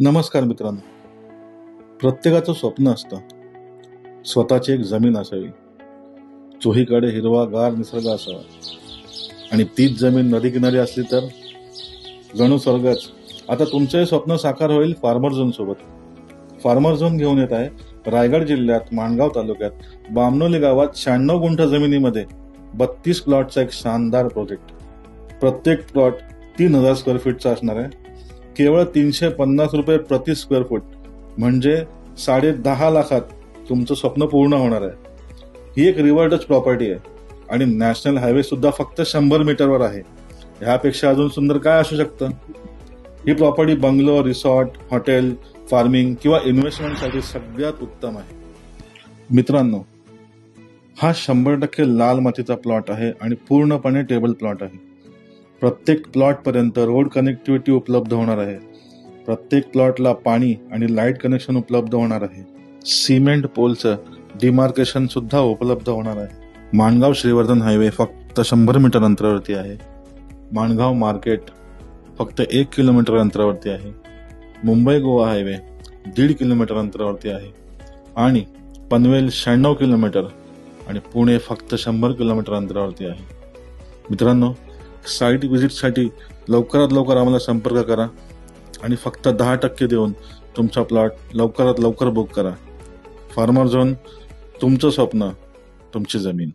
नमस्कार मित्रांनो. प्रत्येकाचं स्वप्न असतं स्वतःची एक जमीन असावी, चोहीकडे हिरवागार निसर्ग असावा आणि तीच जमीन नदी किनारी असली तर जणू स्वर्गच. आता तुमचे स्वप्न साकार होईल फार्मर झोन सोबत. फार्मर झोन घेऊन येत आहे रायगड जिल्ह्यात माणगाव तालुक्यात बामनोली गावात 96 गुंठ जमिनीमध्ये 32 प्लॉटचा एक शानदार प्रोजेक्ट. प्रत्येक प्लॉट 3000 स्क्वेअर फीटचा असणार आहे. केवळ 350 रुपये प्रति स्क्वेअर फूट म्हणजे 10.5 लाखात तुमचं स्वप्न पूर्ण होणार आहे. ही एक रिव्हर टच प्रॉपर्टी आहे आणि नॅशनल हायवे सुद्धा फक्त 100 मीटरवर आहे. ह्यापेक्षा अजून सुंदर काय असू शकतं. ही property bungalow, resort, hotel, farming किंवा इन्व्हेस्टमेंटसाठी सगळ्यात उत्तम आहे. मित्रांनो, हा 100% लाल मातीचा प्लॉट आहे आणि पूर्णपणे टेबल प्लॉट आहे. प्रत्येक प्लॉट पर्यंत रोड कनेक्टिव्हिटी उपलब्ध होणार आहे. प्रत्येक प्लॉटला पाणी आणि लाईट कनेक्शन उपलब्ध होणार आहे. सिमेंट पोलचं डिमार्केशन सुद्धा उपलब्ध होणार आहे. माणगाव श्रीवर्धन हायवे फक्त 100 मीटर अंतरावरती आहे. माणगाव मार्केट फक्त 1 किलोमीटर अंतरावरती आहे. मुंबई गोवा हायवे 1.5 किलोमीटर अंतरावरती आहे आणि पनवेल 96 किलोमीटर आणि पुणे फक्त 100 किलोमीटर अंतरावरती आहे. मित्रांनो, साईट व्हिजिटसाठी लवकरात लवकर आम्हाला संपर्क करा आणि फक्त 10% देऊन तुमचा प्लॉट लवकरात लवकर बुक करा. फार्मर झोन, तुमचं स्वप्न, तुमची जमीन.